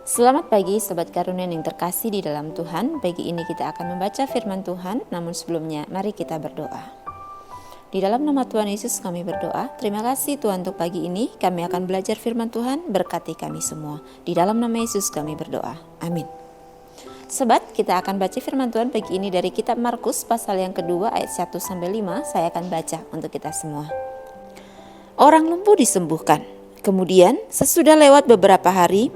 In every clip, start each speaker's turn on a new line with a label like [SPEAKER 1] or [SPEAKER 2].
[SPEAKER 1] Selamat pagi Sobat Karunia yang terkasih di dalam Tuhan. Pagi ini kita akan membaca firman Tuhan, namun sebelumnya mari kita berdoa. Di dalam nama Tuhan Yesus kami berdoa. Terima kasih Tuhan untuk pagi ini. Kami akan belajar firman Tuhan, berkati kami semua. Di dalam nama Yesus kami berdoa. Amin. Sobat, kita akan baca firman Tuhan pagi ini dari kitab Markus pasal yang kedua ayat 1-5. Saya akan baca untuk kita semua. Orang lumpuh disembuhkan. Kemudian sesudah lewat beberapa hari,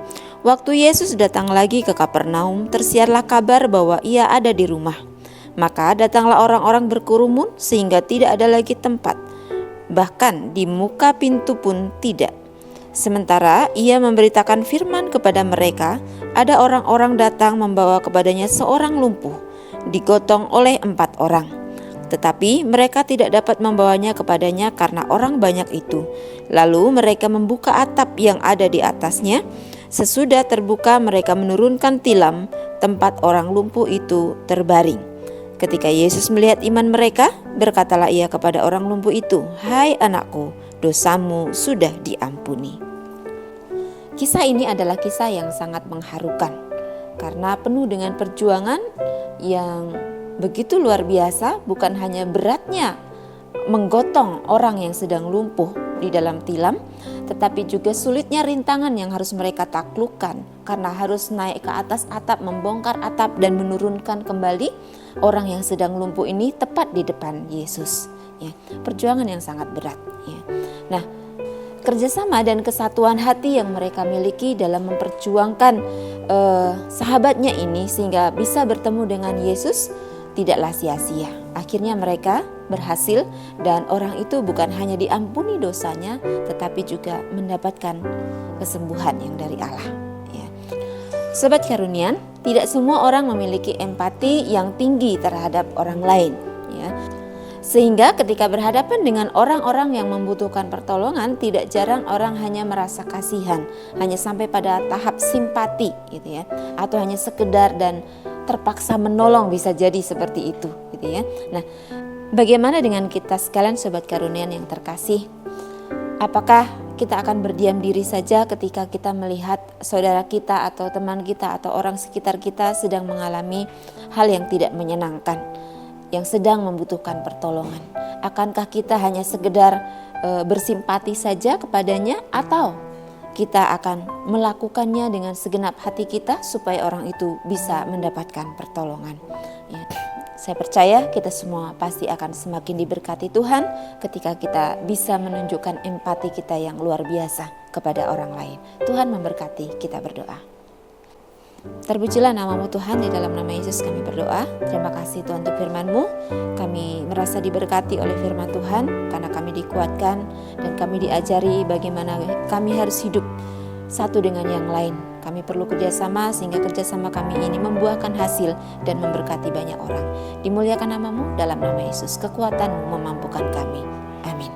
[SPEAKER 1] waktu Yesus datang lagi ke Kapernaum, tersiarlah kabar bahwa ia ada di rumah. Maka datanglah orang-orang berkerumun sehingga tidak ada lagi tempat, bahkan di muka pintu pun tidak. Sementara ia memberitakan firman kepada mereka, ada orang-orang datang membawa kepadanya seorang lumpuh, digotong oleh 4 orang. Tetapi mereka tidak dapat membawanya kepadanya karena orang banyak itu. Lalu mereka membuka atap yang ada di atasnya. Sesudah terbuka mereka menurunkan tilam tempat orang lumpuh itu terbaring. Ketika Yesus melihat iman mereka, berkatalah ia kepada orang lumpuh itu, "Hai anakku, dosamu sudah diampuni." Kisah ini adalah kisah yang sangat mengharukan karena penuh dengan perjuangan yang begitu luar biasa, bukan hanya beratnya menggotong orang yang sedang lumpuh di dalam tilam, tetapi juga sulitnya rintangan yang harus mereka taklukkan karena harus naik ke atas atap, membongkar atap dan menurunkan kembali orang yang sedang lumpuh ini tepat di depan Yesus. Ya, perjuangan yang sangat berat. Ya. Nah, kerjasama dan kesatuan hati yang mereka miliki dalam memperjuangkan sahabatnya ini sehingga bisa bertemu dengan Yesus tidaklah sia-sia. Akhirnya mereka berhasil dan orang itu bukan hanya diampuni dosanya, tetapi juga mendapatkan kesembuhan yang dari Allah. Ya. Sobat Karunian, tidak semua orang memiliki empati yang tinggi terhadap orang lain. Ya. Sehingga ketika berhadapan dengan orang-orang yang membutuhkan pertolongan, tidak jarang orang hanya merasa kasihan, hanya sampai pada tahap simpati, gitu ya, atau hanya sekedar dan terpaksa menolong, bisa jadi seperti itu, gitu ya. Nah, bagaimana dengan kita sekalian Sobat Karunian yang terkasih? Apakah kita akan berdiam diri saja ketika kita melihat saudara kita atau teman kita atau orang sekitar kita sedang mengalami hal yang tidak menyenangkan, yang sedang membutuhkan pertolongan? Akankah kita hanya sekedar bersimpati saja kepadanya, atau kita akan melakukannya dengan segenap hati kita supaya orang itu bisa mendapatkan pertolongan? Ya, saya percaya kita semua pasti akan semakin diberkati Tuhan ketika kita bisa menunjukkan empati kita yang luar biasa kepada orang lain. Tuhan memberkati, kita berdoa. Terpujilah namamu Tuhan, di dalam nama Yesus kami berdoa. Terima kasih Tuhan untuk firman-Mu. Kami merasa diberkati oleh firman Tuhan karena kami dikuatkan dan kami diajari bagaimana kami harus hidup satu dengan yang lain. Kami perlu kerjasama sehingga kerjasama kami ini membuahkan hasil dan memberkati banyak orang. Dimuliakan namamu, dalam nama Yesus kekuatan-Mu memampukan kami. Amin.